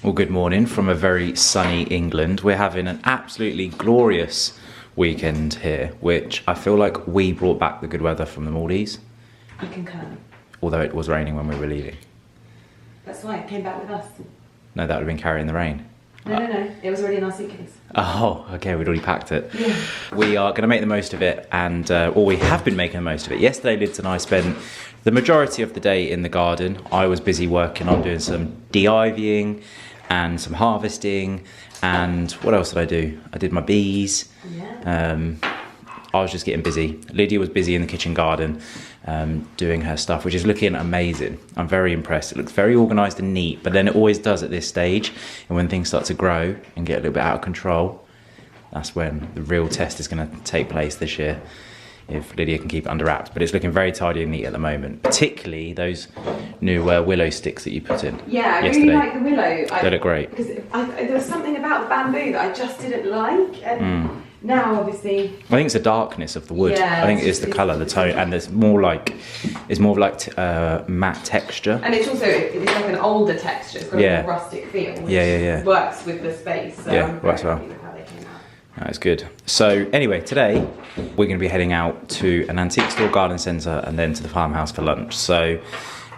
Well, good morning from a very sunny England. We're having an absolutely glorious weekend here, which I feel like we brought back the good weather from the Maldives. You concur. Although it was raining when we were leaving. That's why it came back with us. No, that would have been carrying the rain. No. It was already in our suitcase. Oh, okay, we'd already packed it. Yeah. We are going to make the most of it, and we have been making the most of it. Yesterday, Lyds and I spent the majority of the day in the garden. I was busy working on doing some de-ivying and some harvesting, and what else did I do? I did my bees. Yeah. I was just getting busy. Lydia was busy in the kitchen garden doing her stuff, which is looking amazing. I'm very impressed. It looks very organised and neat, but then it always does at this stage. And when things start to grow and get a little bit out of control, that's when the real test is going to take place this year, if Lydia can keep it under wraps. But it's looking very tidy and neat at the moment, particularly those new willow sticks that you put in. Yeah, I yesterday. really like the willow. They look great. Because there was something about the bamboo that I just didn't like. And now, obviously... I think it's the darkness of the wood. Yeah, I think it's the colour, the tone, and it's more like matte texture. And it's like an older texture. It's got a more rustic feel, which works with the space. So yeah, I'm works very well. happy with how they came out. That's good. So anyway, today we're going to be heading out to an antique store garden centre and then to the farmhouse for lunch. So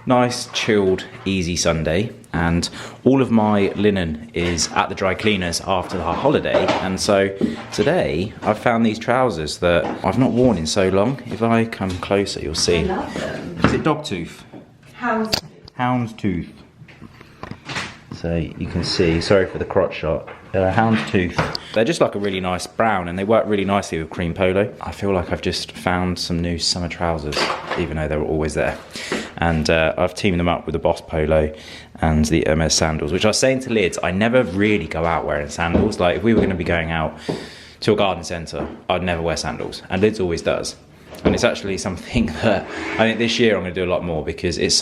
nice, chilled, easy Sunday. And all of my linen is at the dry cleaners after our holiday. And so today I've found these trousers that I've not worn in so long. If I come closer, you'll see. I love them. Is it dogtooth? Houndstooth. Houndstooth. So you can see, sorry for the crotch shot, they're a houndstooth. They're just like a really nice brown and they work really nicely with cream polo. I feel like I've just found some new summer trousers, even though they were always there. And I've teamed them up with the Boss polo and the Hermes sandals, which I was saying to Lyds, I never really go out wearing sandals. Like if we were going to be going out to a garden centre, I'd never wear sandals. And Lyds always does. And it's actually something that I think this year I'm going to do a lot more because it's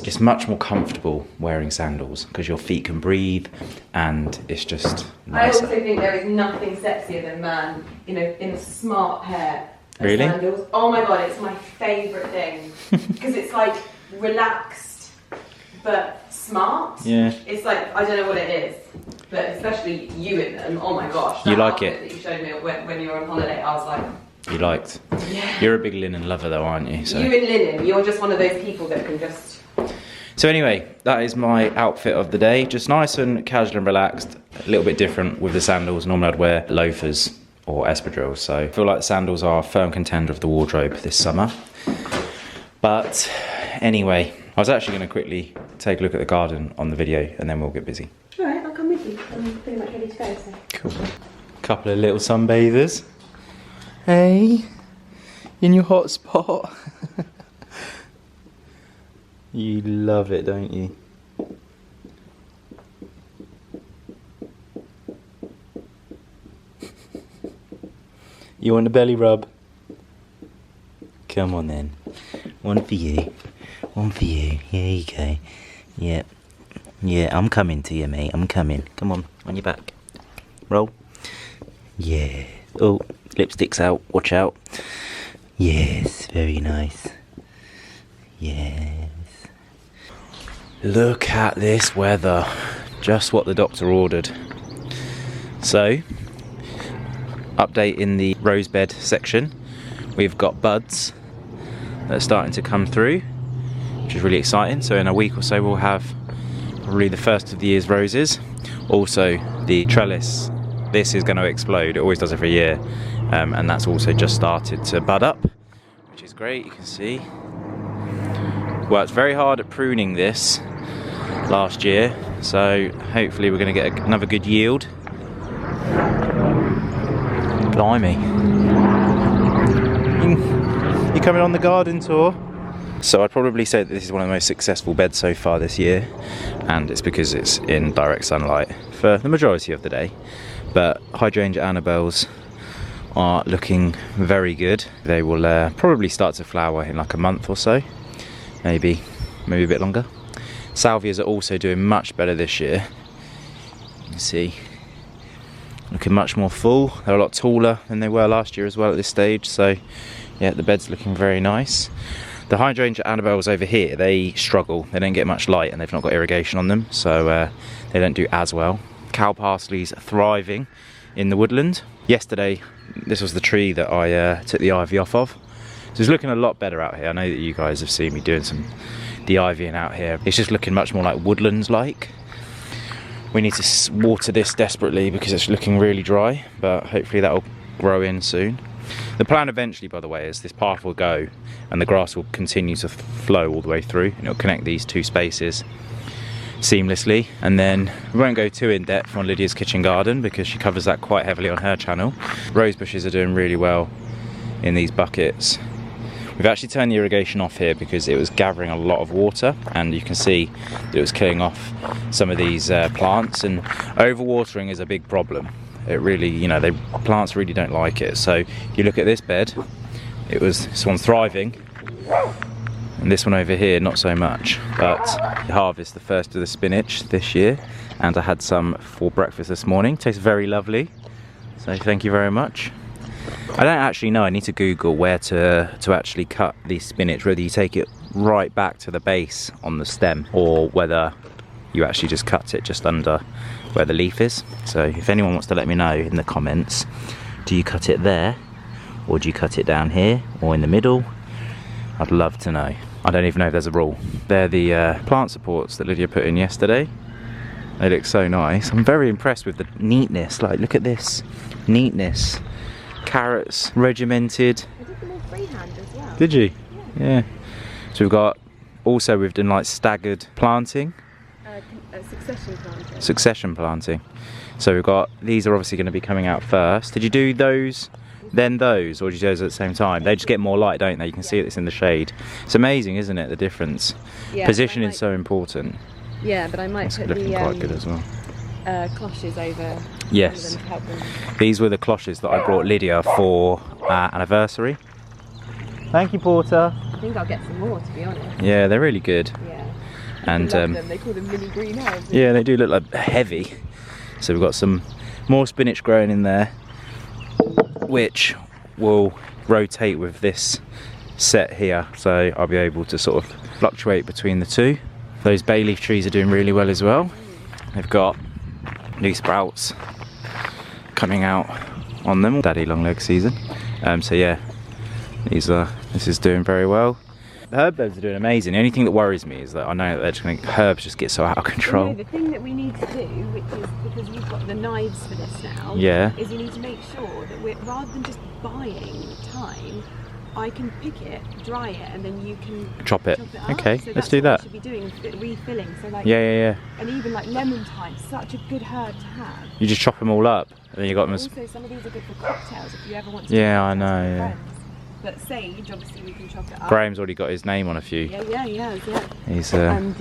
just much more comfortable wearing sandals because your feet can breathe and it's just nicer. I also think there is nothing sexier than man, in a smart pair of really? Sandals. Oh my god, it's my favourite thing because it's like relaxed but smart. Yeah. It's like, I don't know what it is, but especially you in them. Oh my gosh. You like it? That you showed me when you were on holiday, I was like, you liked? Yeah. You're a big linen lover though, aren't you? So. You in linen, you're just one of those people that can just... So anyway, that is my outfit of the day. Just nice and casual and relaxed. A little bit different with the sandals. Normally I'd wear loafers or espadrilles. So I feel like the sandals are a firm contender of the wardrobe this summer. But anyway, I was actually going to quickly take a look at the garden on the video and then we'll get busy. Alright, I'll come with you. I'm pretty much ready to go, so... Cool. Couple of little sunbathers. Hey, in your hot spot. You love it, don't you? You want a belly rub? Come on then. One for you. One for you. Here you go. Yep. Yeah, I'm coming to you, mate. I'm coming. Come on your back. Roll. Yeah. Oh, lipstick's out. Watch out. Yes, very nice. Yes. Look at this weather. Just what the doctor ordered. So, update in the rose bed section. We've got buds that are starting to come through, which is really exciting. So in a week or so we'll have probably the first of the year's roses. Also the trellis, this is going to explode. It always does every year. And that's also just started to bud up, which is great. You can see. Worked very hard at pruning this last year, so hopefully we're going to get another good yield. Blimey. You coming on the garden tour? So I'd probably say that this is one of the most successful beds so far this year, and it's because it's in direct sunlight for the majority of the day. But hydrangea Annabelles are looking very good. They will probably start to flower in like a month or so. Maybe a bit longer. Salvias are also doing much better this year. You can see, looking much more full. They're a lot taller than they were last year as well at this stage. So yeah, the bed's looking very nice. The hydrangea Annabelles over here, they struggle. They don't get much light and they've not got irrigation on them, so they don't do as well. Cow parsley's thriving in the woodland. Yesterday, this was the tree that I took the ivy off of. So it's looking a lot better out here. I know that you guys have seen me doing some de-ivying out here. It's just looking much more like woodlands-like. We need to water this desperately because it's looking really dry, but hopefully that'll grow in soon. The plan eventually, by the way, is this path will go and the grass will continue to flow all the way through and it'll connect these two spaces seamlessly. And then we won't go too in depth on Lydia's kitchen garden because she covers that quite heavily on her channel. Rose bushes are doing really well in these buckets. We've actually turned the irrigation off here because it was gathering a lot of water, and you can see that it was killing off some of these plants, and overwatering is a big problem. It really, you know, plants really don't like it. So if you look at this bed, this one's thriving, and this one over here not so much. But I harvested the first of the spinach this year, and I had some for breakfast this morning. Tastes very lovely, so thank you very much. I don't actually know, I need to Google where to actually cut the spinach, whether you take it right back to the base on the stem or whether you actually just cut it just under where the leaf is. So if anyone wants to let me know in the comments, do you cut it there or do you cut it down here or in the middle? I'd love to know. I don't even know if there's a rule. They're the plant supports that Lydia put in yesterday. They look so nice. I'm very impressed with the neatness. Like, look at this neatness. Carrots regimented. I did them all freehand as well. Did you? Yeah. So we've done like staggered planting. Succession planting. Succession planting. So we've got, these are obviously going to be coming out first. Did you do those, then those, or did you do those at the same time? They just get more light, don't they? You can see it's in the shade. It's amazing, isn't it, the difference? Yeah, position is so important. Yeah, but I might put looking quite good as well. Cloches over. Yes. These were the cloches that I brought Lydia for anniversary. Thank you, Porter. I think I'll get some more, to be honest. Yeah, they're really good. Yeah. And them. They call them mini greenhouses. Yeah, they do look like heavy. So we've got some more spinach growing in there, which will rotate with this set here. So I'll be able to sort of fluctuate between the two. Those bay leaf trees are doing really well as well. They've got new sprouts coming out on them. Daddy long leg season. So yeah, this is doing very well. The herb beds are doing amazing. The only thing that worries me is that I know that herbs just get so out of control. Well, no, the thing that we need to do, which is because we've got the knives for this now, yeah, is we need to make sure that rather than just buying time, I can pick it, dry it, and then you can chop it. Up. Okay, so let's do that. Should be doing refilling. So like yeah. And even like lemon thyme, such a good herb to have. You just chop them all up, and then you got them. Also, some of these are good for cocktails if you ever want to. Yeah, I know. Yeah. But sage, obviously, we can chop it up. Graham's already got his name on a few. Yeah, he has. Yeah. He's and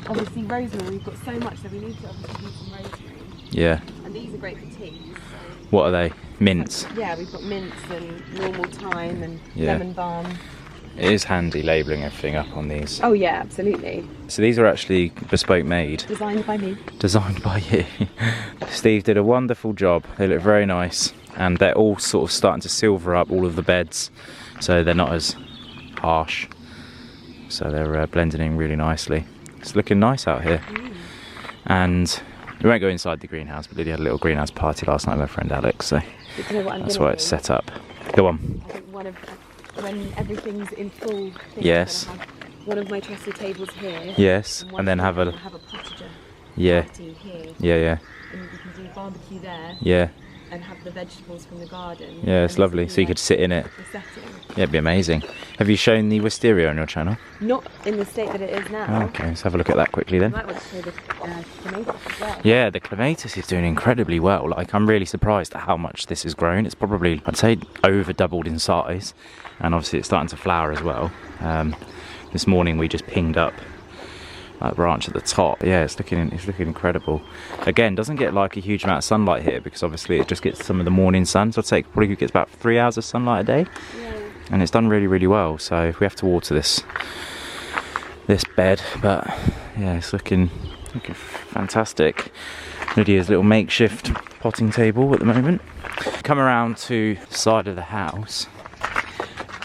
obviously rosemary. We've got so much, so we need to obviously use some rosemary. Yeah. And these are great for teas. So. What are they? Mints. Yeah, we've got mints and normal thyme and lemon balm. It is handy labelling everything up on these. Oh yeah, absolutely. So these are actually bespoke made. Designed by me. Designed by you. Steve did a wonderful job. They look very nice, and they're all sort of starting to silver up all of the beds, so they're not as harsh. So they're blending in really nicely. It's looking nice out here. And we won't go inside the greenhouse, but Lydia had a little greenhouse party last night with her friend Alex, so that's why it's set up. Go on. I think when everything's in full thing, yes. I'm gonna have one of my trestle tables here. Yes, and then have a potager party here. Yeah. And we can do barbecue there. Yeah. And have the vegetables from the garden. Yeah, it's lovely. So you could sit in it. The setting. Yeah, it'd be amazing. Have you shown the wisteria on your channel? Not in the state that it is now. Okay, let's have a look at that quickly then. You might want to show the clematis as well. Yeah, the clematis is doing incredibly well. Like, I'm really surprised at how much this has grown. It's probably, I'd say, over doubled in size. And obviously it's starting to flower as well. This morning we just pinged up that branch at the top. Yeah, it's looking incredible. Again, doesn't get like a huge amount of sunlight here because obviously it just gets some of the morning sun. So I'd say it probably gets about 3 hours of sunlight a day. Yeah. And it's done really well. So we have to water this bed, but yeah, it's looking fantastic. Lydia's little makeshift potting table at the moment. Come around to the side of the house.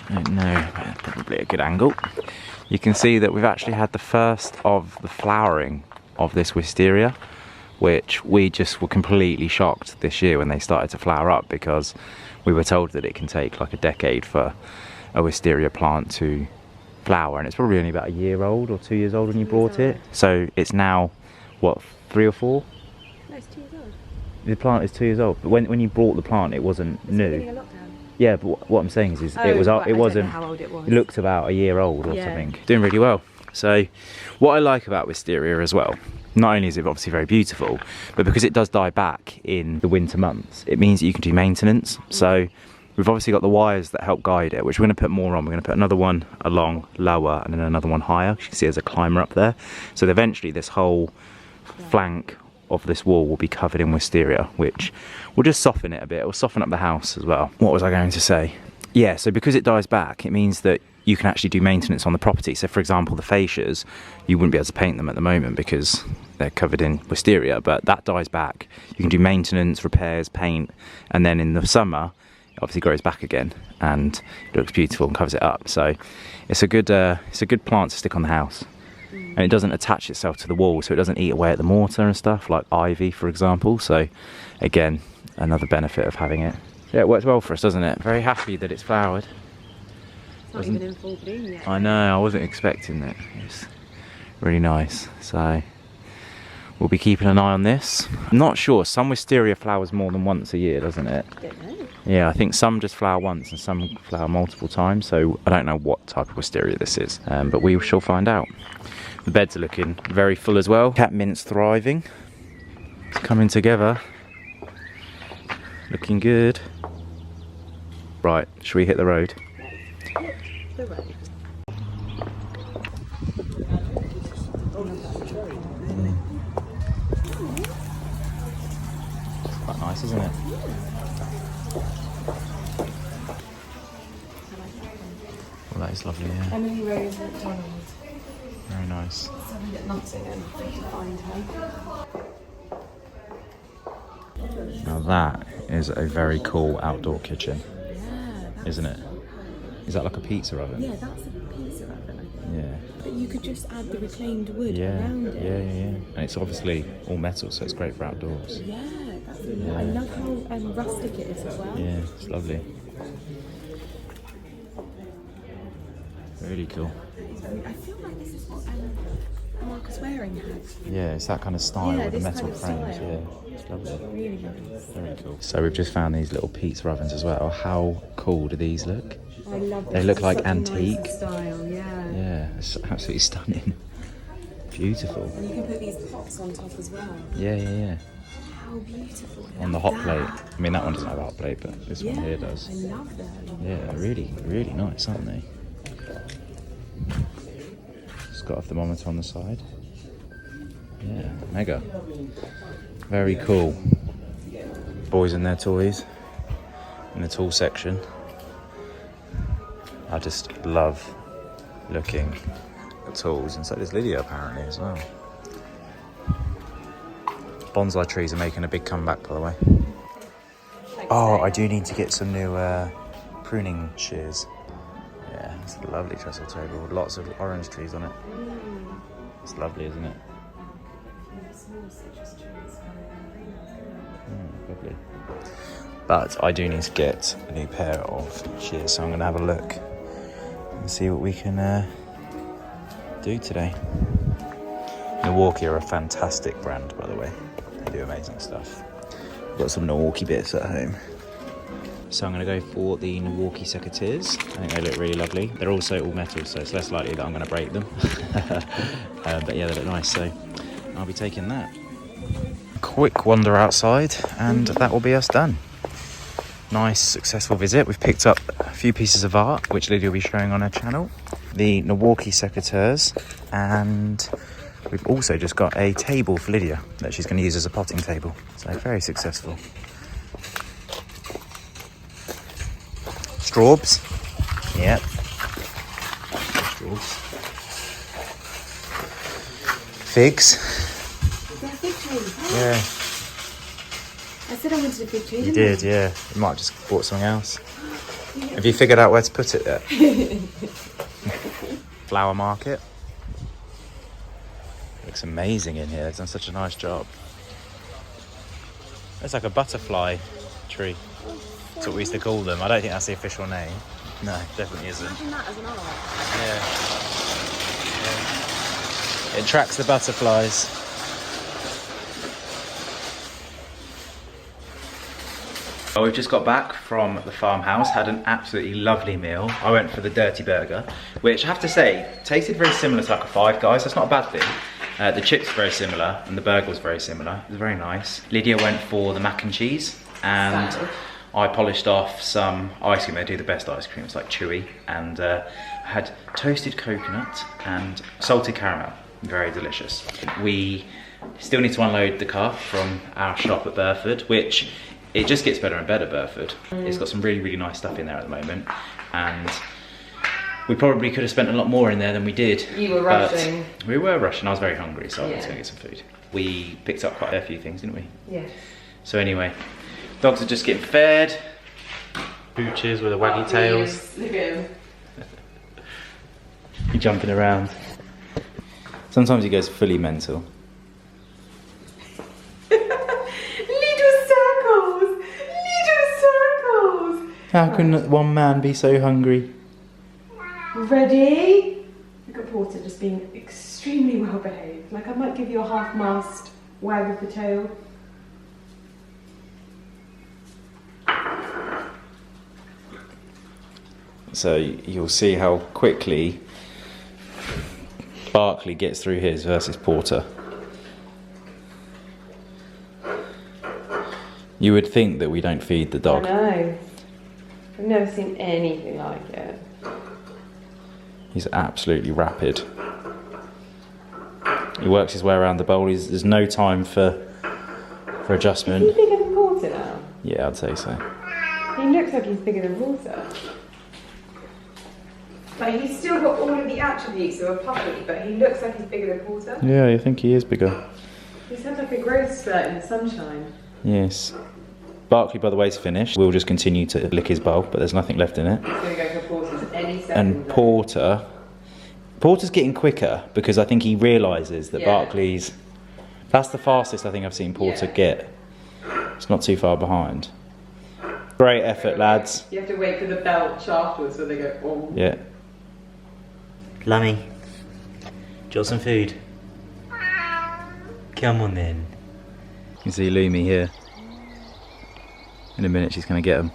I don't know, but probably a good angle. You can see that we've actually had the first of the flowering of this wisteria, which we just were completely shocked this year when they started to flower up, because we were told that it can take like a decade for a wisteria plant to flower, and it's probably only about a year old or 2 years old when you brought it. So it's now, what, 3 or 4? No, it's 2 years old. The plant is 2 years old, but when you brought the plant it wasn't new. Yeah, but what I'm saying is Oh, it was right, it wasn't. I don't know how old it was. It looked about a year old or something. Doing really well. So what I like about wisteria as well, not only is it obviously very beautiful, but because it does die back in the winter months, it means that you can do maintenance. So we've obviously got the wires that help guide it, which we're going to put more on. We're going to put another one along lower and then another one higher. You can see there's a climber up there. So that eventually this whole flank of this wall will be covered in wisteria, which will just soften it a bit. It will soften up the house as well. What was I going to say? Yeah, so because it dies back, it means that you can actually do maintenance on the property. So for example, the fascias, you wouldn't be able to paint them at the moment because they're covered in wisteria, but that dies back. You can do maintenance, repairs, paint, and then in the summer, it obviously grows back again and it looks beautiful and covers it up. So it's a good plant to stick on the house. And it doesn't attach itself to the wall, so it doesn't eat away at the mortar and stuff, like ivy, for example. So, again, another benefit of having it. Yeah, it works well for us, doesn't it? Very happy that it's flowered. It's not even in full bloom yet. I know, I wasn't expecting it. It's really nice. So, we'll be keeping an eye on this. I'm not sure, some wisteria flowers more than once a year, doesn't it? I don't know. Yeah, I think some just flower once and some flower multiple times, so I don't know what type of wisteria this is, but we shall find out. The beds are looking very full as well. Catmint's thriving. It's coming together. Looking good. Right, should we hit the road? The road. It's quite nice, isn't it? Well, that is lovely, yeah. Emily Rose McDonald. Very nice. At Nottingham, if you find her. Now that is a very cool outdoor kitchen, Yeah. isn't it? Is that like a pizza oven? Yeah, that's a pizza oven, I think. Yeah. But you could just add the reclaimed wood Yeah, around it. yeah. And it's obviously all metal, so it's great for outdoors. Yeah, that's really I love how rustic it is as well. Yeah, it's lovely. Really cool. I feel like this is what Marcus Waring had. Yeah, it's that kind of style Yeah, with the this metal kind of frames. style. Yeah, it's lovely. Really nice. Very cool. So we've just found these little pizza ovens as well. How cool do these look? I love this. They look It's like such a antique. nice style, yeah. Yeah, it's absolutely stunning. Beautiful. And you can put these pots on top as well. Yeah. How beautiful. On the hot plate. I mean, that one doesn't have a hot plate, but this one here does. I love them. Yeah, really, really nice, aren't they? It's got a thermometer on the side. Yeah, mega. Very cool. Boys and their toys in the tool section. I just love looking at tools, and so does Lydia apparently as well. Bonsai trees are making a big comeback, by the way. Oh, I do need to get some new pruning shears. Yeah, it's a lovely trestle table with lots of orange trees on it. It's lovely, isn't it? Lovely. But I do need to get a new pair of shears, so I'm going to have a look and see what we can do today. Milwaukee are a fantastic brand, by the way. They do amazing stuff. I've got some Milwaukee bits at home. So I'm going to go for the Milwaukee secateurs. I think they look really lovely. They're also all metal, so it's less likely that I'm going to break them. But yeah, they look nice, so I'll be taking that. Quick wander outside, and that will be us done. Nice, successful visit. We've picked up a few pieces of art, which Lydia will be showing on her channel. The Milwaukee secateurs, and we've also just got a table for Lydia that she's going to use as a potting table. So very successful. Straubs. Yep. Straubs. Figs. Yeah, fig trees. Yeah. I said I wanted a fig tree. You did, yeah. You might have just bought something else. Have you figured out where to put it yet? Flower market. Looks amazing in here. It's done such a nice job. It's like a butterfly tree. That's what we used to call them. I don't think that's the official name. No, definitely isn't. Imagine that as an art. Yeah. It attracts the butterflies. Well, we've just got back from the farmhouse, had an absolutely lovely meal. I went for the dirty burger, which I have to say, tasted very similar to like a Five Guys. That's not a bad thing. The chips were very similar and the burger was very similar. It was very nice. Lydia went for the mac and cheese and I polished off some ice cream. They do the best ice cream, it's like chewy. And had toasted coconut and salted caramel. Very delicious. We still need to unload the car from our shop at Burford, which it just gets better and better, Burford. It's got some really, really nice stuff in there at the moment. And we probably could have spent a lot more in there than we did. You were rushing. We were rushing. I was very hungry, so I went to go get some food. We picked up quite a few things, didn't we? Yeah. So anyway, dogs are just getting fed. Pooches with the waggy tails. Look at him. He's jumping around. Sometimes he goes fully mental. How can one man be so hungry? Ready? Look at Porter just being extremely well behaved. Like I might give you a half-mast wag of the tail. So you'll see how quickly Barkley gets through his versus Porter. You would think that we don't feed the dog. I know. I've never seen anything like it. He's absolutely rapid. He works his way around the bowl. There's no time for adjustment. Is he bigger than Porter now? Yeah, I'd say so. He looks like he's bigger than Porter. Like he's still got all of the attributes of a puppy, but he looks like he's bigger than Porter. Yeah, I think he is bigger. He's had like a growth spurt in the sunshine. Yes. Barkley, by the way, is finished. We'll just continue to lick his bowl, but there's nothing left in it. He's going to go for Porter's any second. And Porter's getting quicker because I think he realises that Barkley's... That's the fastest I think I've seen Porter get. It's not too far behind. Great effort, lads. You have to wait for the belt afterwards so they go, oh. Yeah. Lummy, do you want some food? Come on then. You can see Lumi here. In a minute she's going to get him.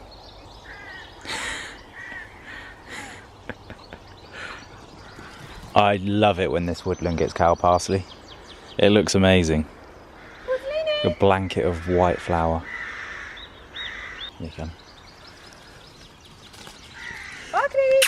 I love it when this woodland gets cow parsley. It looks amazing. A blanket of white flower. Here you come. Barkley!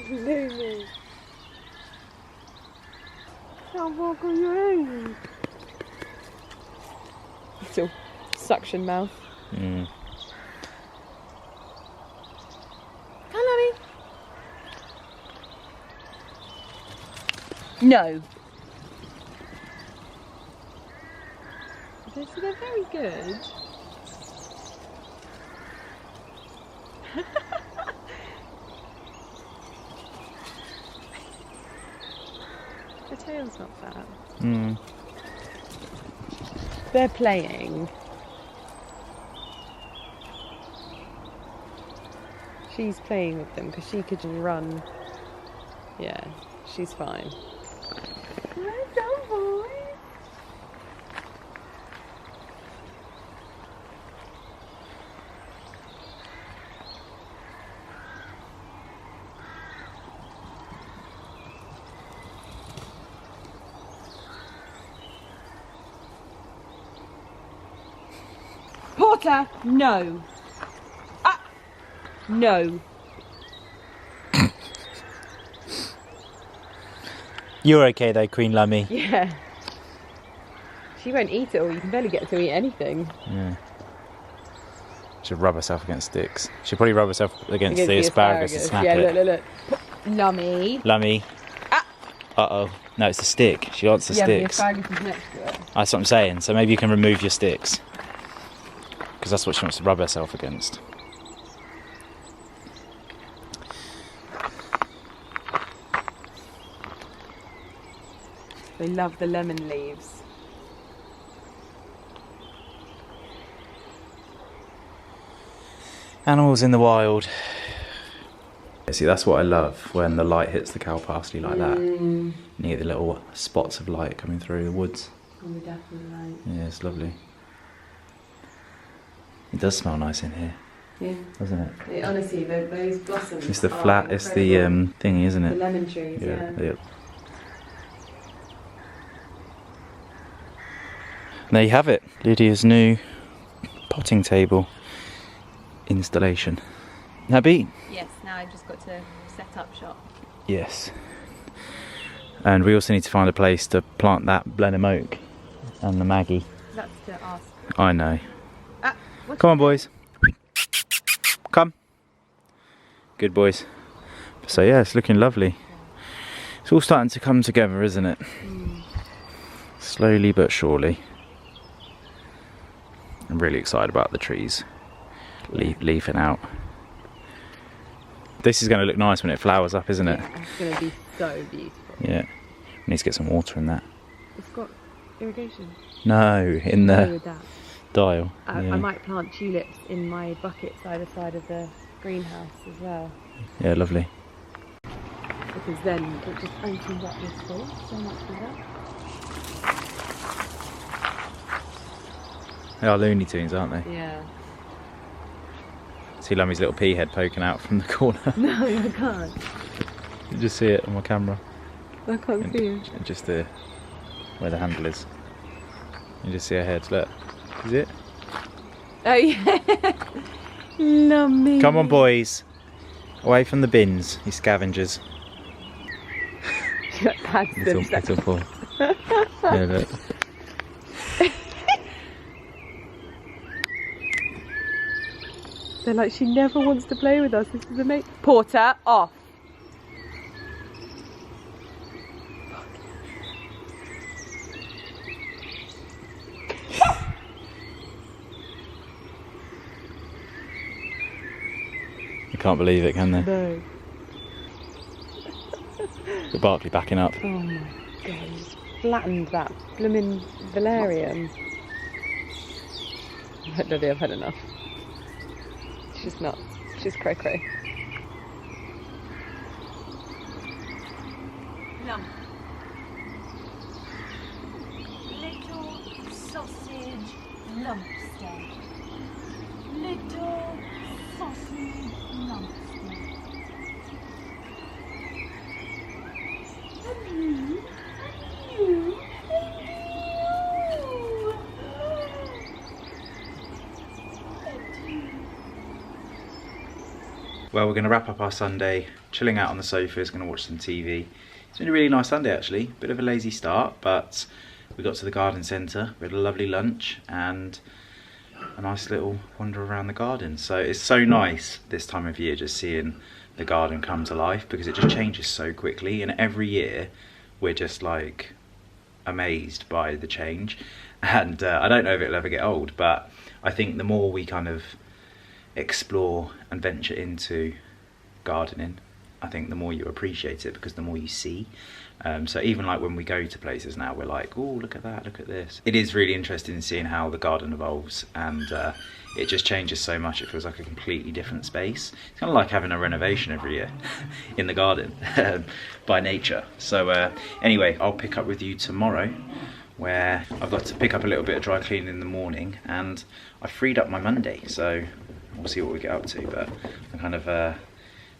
Lumi. Can't walk on your own. Little suction mouth. Mm. Come, Lummy. No. They're very good. The tail's not bad. Mm. They're playing. She's playing with them because she could just run. Yeah, she's fine. Well done, boy. Porter, no. Ah, no. You're okay though, Queen Lummy. Yeah. She won't eat it all. You can barely get her to eat anything. Yeah. She'll rub herself against sticks. She'll probably rub herself against the asparagus to snap it. Yeah, look. Lummy. Lummy. Ah. Uh-oh. No, it's the stick. She wants the sticks. Yeah, but your asparagus is next to it. That's what I'm saying. So maybe you can remove your sticks. Because that's what she wants to rub herself against. They love the lemon leaves. Animals in the wild. See, that's what I love, when the light hits the cow parsley like that. And you get the little spots of light coming through the woods. Oh, definitely right. Yeah, it's lovely. It does smell nice in here. Yeah. Doesn't it? Honestly, those blossoms. It's the flat, it's the thingy, isn't it? The lemon trees, yeah. There you have it, Lydia's new potting table installation. Happy? Yes, now I've just got to set up shop. Yes. And we also need to find a place to plant that Blenheim oak and the Maggie. That's to ask. I know. Come on, boys. Come. Good boys. So yeah, it's looking lovely. It's all starting to come together, isn't it? Slowly but surely. I'm really excited about the trees leafing out. This is going to look nice when it flowers up, isn't it? Yeah, it's going to be so beautiful. Yeah. We need to get some water in that. It's got irrigation. No, in the With that. dial. I Yeah. might plant tulips in my buckets either side of the greenhouse as well. Yeah, lovely. Because then it just opens up this space so much better. They are Looney Tunes, aren't they? Yeah. See Lummy's little pea head poking out from the corner. No, I can't. You just see it on my camera. I can't see it. Just there, where the handle is. You just see her head. Look. Is it? Oh yeah. Lummy. Come on, boys. Away from the bins, you scavengers. Little paw. Yeah, look. They're like, she never wants to play with us. This is amazing. Porter, off. You can't believe it, can they? No. The Barkley backing up. Oh my god. Flattened that blooming valerian. Lydia, I've had enough. She's nuts. She's cray cray. Lump. Little sausage lumpster. Little sausage lumpster. And you, and you, and you. Well, we're going to wrap up our Sunday, chilling out on the sofas, going to watch some TV. It's been a really nice Sunday actually, bit of a lazy start, but we got to the garden centre, we had a lovely lunch and a nice little wander around the garden. So it's so nice this time of year just seeing the garden come to life, because it just changes so quickly, and every year we're just like amazed by the change. And I don't know if it'll ever get old, but I think the more we kind of explore and venture into gardening, I think the more you appreciate it, because the more you see. So even like when we go to places now, we're like, oh, look at that, look at this. It is really interesting seeing how the garden evolves, and it just changes so much. It feels like a completely different space. It's kind of like having a renovation every year in the garden by nature. So anyway, I'll pick up with you tomorrow, where I've got to pick up a little bit of dry cleaning in the morning, and I freed up my Monday, so we'll see what we get up to, but I kind of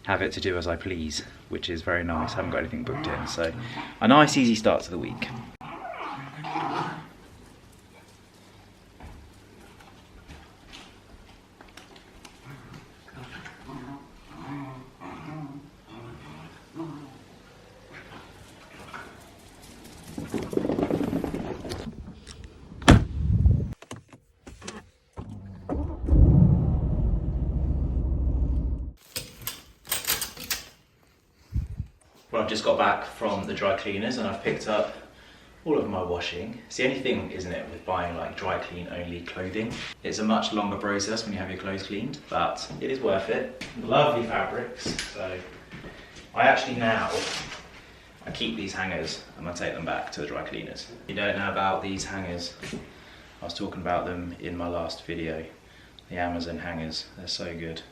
have it to do as I please, which is very nice. I haven't got anything booked in, so a nice easy start to the week. just got back from the dry cleaners and I've picked up all of my washing. It's the only thing, isn't it, with buying like dry clean only clothing. It's a much longer process when you have your clothes cleaned, but it is worth it. Lovely fabrics. So I actually now, I keep these hangers and I take them back to the dry cleaners. If you don't know about these hangers, I was talking about them in my last video. The Amazon hangers, they're so good.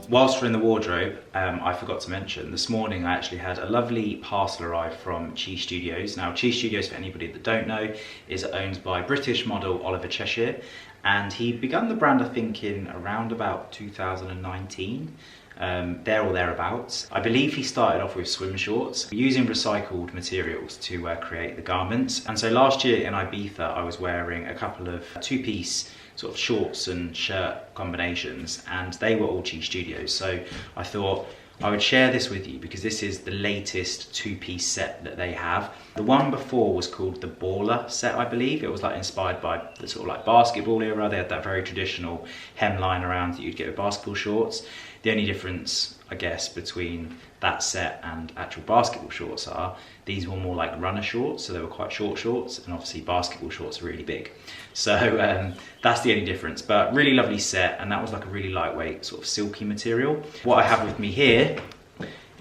Whilst we're in the wardrobe, I forgot to mention, this morning I actually had a lovely parcel arrive from Chi Studios. Now, Chi Studios, for anybody that don't know, is owned by British model Oliver Cheshire, and he began the brand, I think, in around about 2019. There or thereabouts. I believe he started off with swim shorts, using recycled materials to create the garments. And so last year in Ibiza, I was wearing a couple of two-piece sort of shorts and shirt combinations, and they were all Chi Studios. So I thought I would share this with you because this is the latest two-piece set that they have. The one before was called the Baller set, I believe. It was like inspired by the sort of like basketball era. They had that very traditional hemline around that you'd get with basketball shorts. The only difference, I guess, between that set and actual basketball shorts are these were more like runner shorts, so they were quite short shorts, and obviously basketball shorts are really big. So that's the only difference, but really lovely set, and that was like a really lightweight sort of silky material. What I have with me here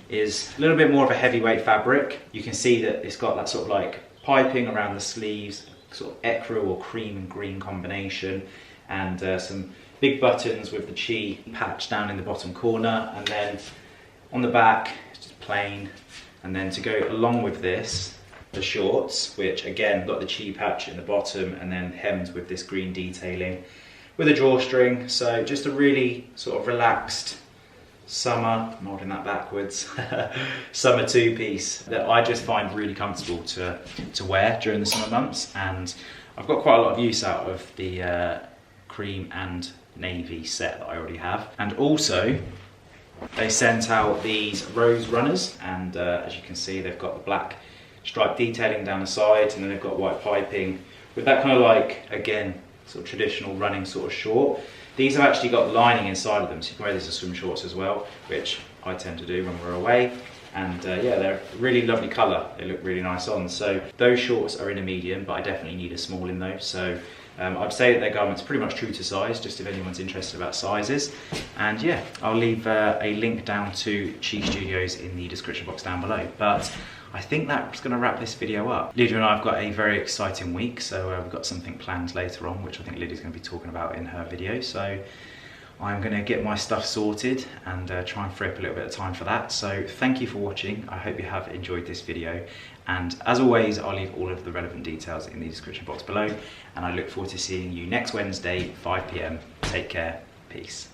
is a little bit more of a heavyweight fabric. You can see that it's got that sort of like piping around the sleeves, sort of ecru or cream and green combination, and some big buttons with the Chi patch down in the bottom corner, and then on the back it's just plain. And then to go along with this, the shorts, which again got the Chi patch in the bottom and then hemmed with this green detailing with a drawstring. So just a really sort of relaxed summer, I'm holding that backwards, summer two-piece that I just find really comfortable to wear during the summer months. And I've got quite a lot of use out of the cream and navy set that I already have. And also they sent out these rose runners, and as you can see, they've got the black stripe detailing down the side, and then they've got white piping with that kind of like, again, sort of traditional running sort of short. These have actually got lining inside of them, so you can wear these as swim shorts as well, which I tend to do when we're away. And yeah, they're a really lovely colour. They look really nice on. So those shorts are in a medium, but I definitely need a small in those. So I'd say that their garment's pretty much true to size, just if anyone's interested about sizes. And yeah, I'll leave a link down to Chi Studios in the description box down below. But I think that's going to wrap this video up. Lydia and I have got a very exciting week, so we've got something planned later on, which I think Lydia's going to be talking about in her video. So I'm going to get my stuff sorted and try and free up a little bit of time for that. So thank you for watching. I hope you have enjoyed this video. And as always, I'll leave all of the relevant details in the description box below. And I look forward to seeing you next Wednesday, 5 PM. Take care. Peace.